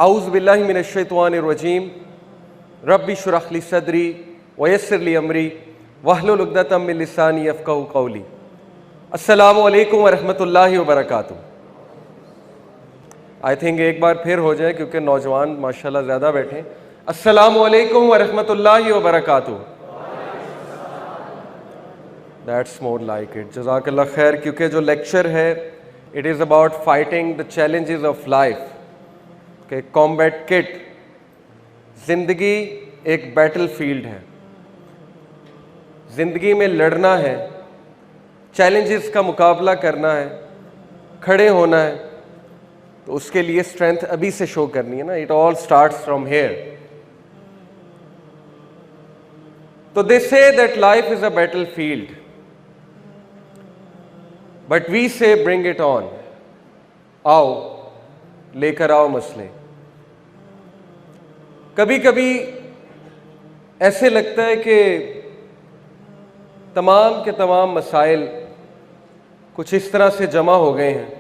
औज़ु बिल्लाहि मिनश्शैतानिर्रजीम रब्बि इश्रह ली सदरी वयस्सिर ली अमरी वहलुल उक़दतम मिन लिसानी यफ़क़हू क़ौली। अस्सलामु अलैकुम वरहमतुल्लाहि वबरकातुहू। आई थिंक एक बार फिर हो जाए क्योंकि नौजवान माशाल्लाह ज़्यादा बैठे हैं। अस्सलामु अलैकुम वरहमतुल्लाहि वबरकातुहू। That's more like it. जज़ाकल्लाह खैर। क्योंकि जो लेक्चर है it is about fighting the challenges of life के कॉम्बैट किट। ज़िंदगी एक बैटल फील्ड है, ज़िंदगी में लड़ना है, चैलेंजेस का मुकाबला करना है, खड़े होना है, तो उसके लिए स्ट्रेंथ अभी से शो करनी है ना। It all starts from here. तो they say that life is a battle field but we say bring it on. आओ, लेकर आओ मसले। कभी कभी ऐसे लगता है कि तमाम के तमाम मसाइल कुछ इस तरह से जमा हो गए हैं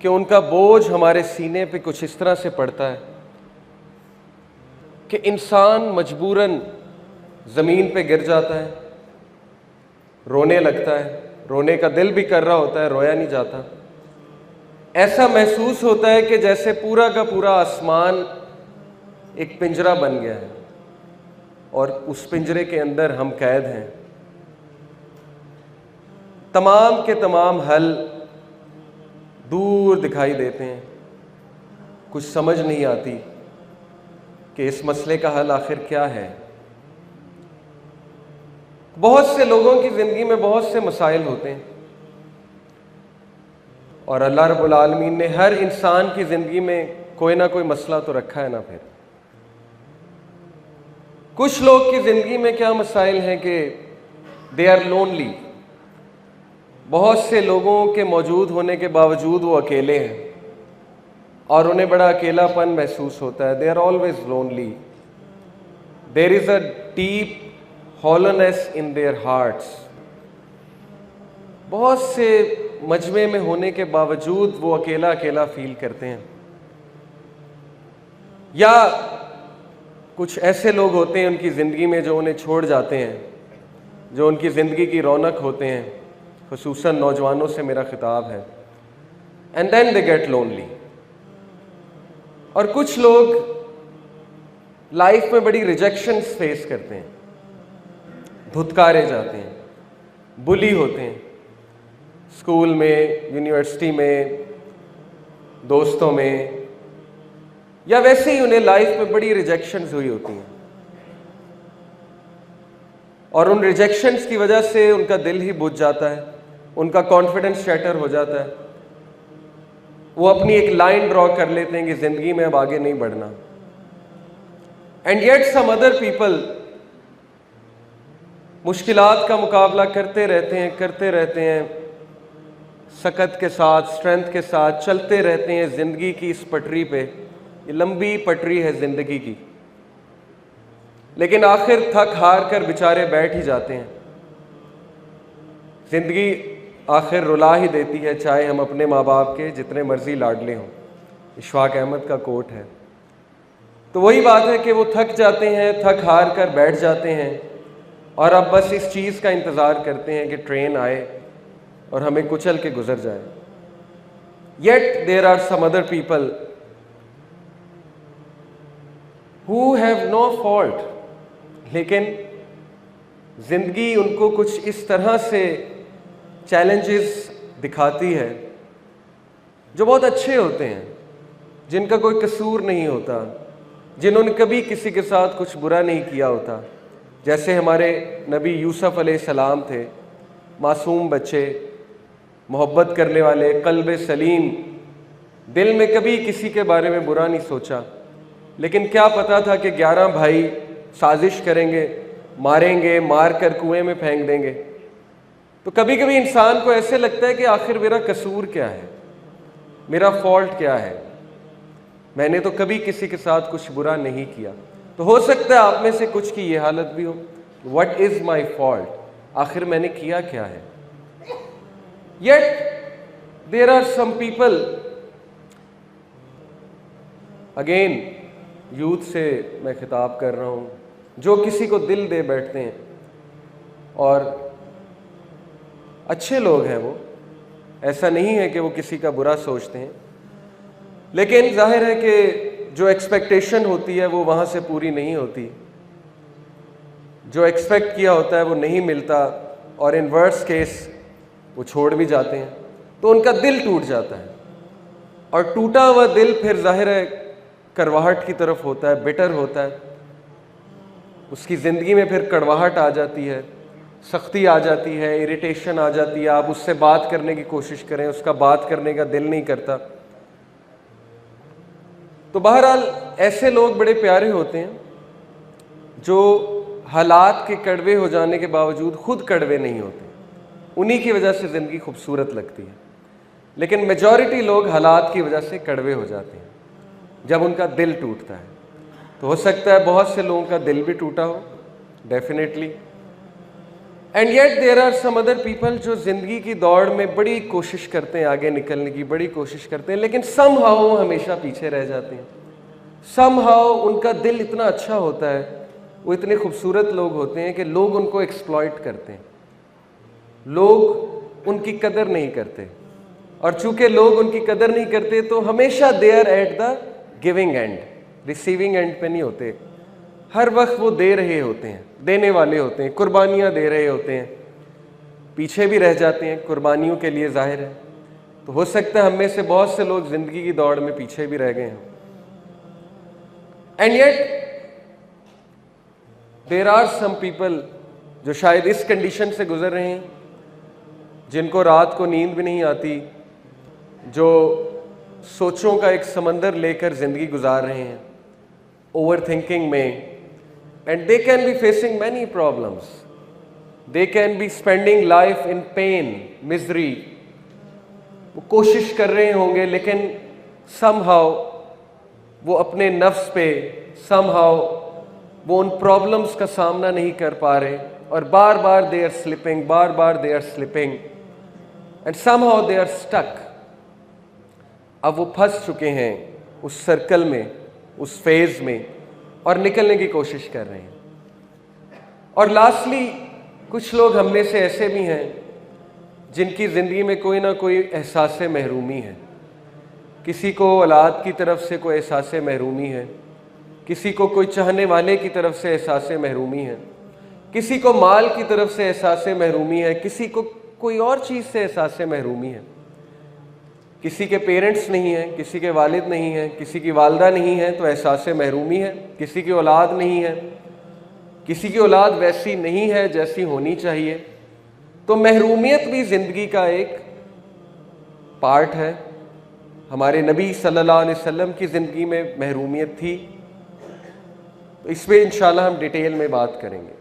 कि उनका बोझ हमारे सीने पे कुछ इस तरह से पड़ता है कि इंसान मजबूरन ज़मीन पे गिर जाता है, रोने लगता है। रोने का दिल भी कर रहा होता है, रोया नहीं जाता। ऐसा महसूस होता है कि जैसे पूरा का पूरा आसमान एक पिंजरा बन गया है और उस पिंजरे के अंदर हम कैद हैं। तमाम के तमाम हल दूर दिखाई देते हैं, कुछ समझ नहीं आती कि इस मसले का हल आखिर क्या है। बहुत से लोगों की ज़िंदगी में बहुत से मसाइल होते हैं और अल्लाह रब्बुल आलमीन ने हर इंसान की ज़िंदगी में कोई ना कोई मसला तो रखा है ना। फिर कुछ लोग की ज़िंदगी में क्या मसाइल हैं कि दे आर लोनली। बहुत से लोगों के मौजूद होने के बावजूद वो अकेले हैं और उन्हें बड़ा अकेलापन महसूस होता है। They are always lonely. There is a deep hollowness in their hearts. बहुत से मजमे में होने के बावजूद वो अकेला अकेला फील करते हैं। या कुछ ऐसे लोग होते हैं उनकी ज़िंदगी में जो उन्हें छोड़ जाते हैं, जो उनकी ज़िंदगी की रौनक होते हैं। खुसूसन नौजवानों से मेरा खिताब है। And then they get lonely. और कुछ लोग लाइफ में बड़ी रिजेक्शंस फेस करते हैं, धुतकारे जाते हैं, बुली होते हैं, स्कूल में, यूनिवर्सिटी में, दोस्तों में, या वैसे ही उन्हें लाइफ में बड़ी रिजेक्शंस हुई होती हैं और उन रिजेक्शंस की वजह से उनका दिल ही बुझ जाता है, उनका कॉन्फिडेंस शैटर हो जाता है। वो अपनी एक लाइन ड्रॉ कर लेते हैं कि ज़िंदगी में अब आगे नहीं बढ़ना। And yet some other people मुश्किलात का मुकाबला करते रहते हैं, सकत के साथ, स्ट्रेंथ के साथ चलते रहते हैं ज़िंदगी की इस पटरी पे। ये लंबी पटरी है ज़िंदगी की, लेकिन आखिर थक हार कर बेचारे बैठ ही जाते हैं। ज़िंदगी आखिर रुला ही देती है, चाहे हम अपने माँ बाप के जितने मर्जी लाडले हों। इशफाक अहमद का कोट है। तो वही बात है कि वो थक जाते हैं, थक हार कर बैठ जाते हैं और अब बस इस चीज़ का इंतज़ार करते हैं कि ट्रेन आए और हमें कुचल के गुजर जाए। Yet there are some other people who have no fault, लेकिन ज़िंदगी उनको कुछ इस तरह से चैलेंजेस दिखाती है जो बहुत अच्छे होते हैं, जिनका कोई कसूर नहीं होता, जिन्होंने कभी किसी के साथ कुछ बुरा नहीं किया होता। जैसे हमारे नबी यूसुफ अलैहिस्सलाम थे, मासूम बच्चे, मोहब्बत करने वाले, क़ल्ब सलीम, दिल में कभी किसी के बारे में बुरा नहीं सोचा। लेकिन क्या पता था कि 11 भाई साजिश करेंगे, मारेंगे, मार कर कुएं में फेंक देंगे। तो कभी कभी इंसान को ऐसे लगता है कि आखिर मेरा कसूर क्या है, मेरा फॉल्ट क्या है, मैंने तो कभी किसी के साथ कुछ बुरा नहीं किया। तो हो सकता है आप में से कुछ की ये हालत भी हो। व्हाट इज़ माई फॉल्ट, आखिर मैंने किया क्या है। Yet there are some people again youth से मैं खिताब कर रहा हूँ, जो किसी को दिल दे बैठते हैं और अच्छे लोग हैं वो, ऐसा नहीं है कि वो किसी का बुरा सोचते हैं, लेकिन जाहिर है कि जो एक्सपेक्टेशन होती है वो वहाँ से पूरी नहीं होती, जो एक्सपेक्ट किया होता है वो नहीं मिलता, और इन वर्स्ट केस वो छोड़ भी जाते हैं, तो उनका दिल टूट जाता है। और टूटा हुआ दिल फिर जाहिर है करवाहट की तरफ होता है, बिटर होता है, उसकी ज़िंदगी में फिर कड़वाहट आ जाती है, सख्ती आ जाती है, इरिटेशन आ जाती है। आप उससे बात करने की कोशिश करें, उसका बात करने का दिल नहीं करता। तो बहरहाल ऐसे लोग बड़े प्यारे होते हैं जो हालात के कड़वे हो जाने के बावजूद खुद कड़वे नहीं होते, उन्हीं की वजह से ज़िंदगी खूबसूरत लगती है। लेकिन मेजॉरिटी लोग हालात की वजह से कड़वे हो जाते हैं जब उनका दिल टूटता है। तो हो सकता है बहुत से लोगों का दिल भी टूटा हो, definitely, and yet there are some other people जो ज़िंदगी की दौड़ में बड़ी कोशिश करते हैं, आगे निकलने की बड़ी कोशिश करते हैं, लेकिन समहाउ हमेशा पीछे रह जाते हैं। समहाउ उनका दिल इतना अच्छा होता है, वो इतने खूबसूरत लोग होते हैं कि लोग उनको एक्सप्लॉइट करते हैं, लोग उनकी कदर नहीं करते, और चूंकि लोग उनकी कदर नहीं करते तो हमेशा they are at the giving end, receiving end पे नहीं होते। हर वक्त वो दे रहे होते हैं, देने वाले होते हैं, कुर्बानियाँ दे रहे होते हैं, पीछे भी रह जाते हैं कुर्बानियों के लिए, जाहिर है। तो हो सकता है हम में से बहुत से लोग ज़िंदगी की दौड़ में पीछे भी रह गए हैं, and yet there are some people जो शायद इस कंडीशन से गुजर रहे हैं, जिनको रात को नींद भी नहीं आती, जो सोचों का एक समंदर लेकर ज़िंदगी गुजार रहे हैं, ओवर थिंकिंग में, and they can be facing many problems, they can be spending life in pen, misery. वो कोशिश कर रहे होंगे लेकिन समहाउ वो अपने नफ्स पे, समहाउ वो उन प्रॉब्लम्स का सामना नहीं कर पा रहे, और बार बार दे आर स्लिपिंग, बार बार they are slipping, and somehow they are stuck. अब वो फंस चुके हैं उस सर्कल में, उस फेज में, और निकलने की कोशिश कर रहे हैं। और लास्टली कुछ लोग हम में से ऐसे भी हैं जिनकी ज़िंदगी में कोई ना कोई एहसास महरूमी है। किसी को औलाद की तरफ से कोई एहसास महरूमी है, किसी को कोई चाहने वाले की तरफ से एहसास महरूमी है, किसी को माल की तरफ से एहसास महरूमी है, किसी को कोई और चीज़ से एहसास महरूमी है। किसी के पेरेंट्स नहीं हैं, किसी के वालिद नहीं हैं, किसी की वालदा नहीं है तो एहसास महरूमी है, किसी की औलाद नहीं है, किसी की औलाद वैसी नहीं है जैसी होनी चाहिए। तो महरूमियत भी ज़िंदगी का एक पार्ट है। हमारे नबी सल्लल्लाहु अलैहि वसल्लम की ज़िंदगी में महरूमियत थी, तो इस पर इंशाल्लाह हम डिटेल में बात करेंगे।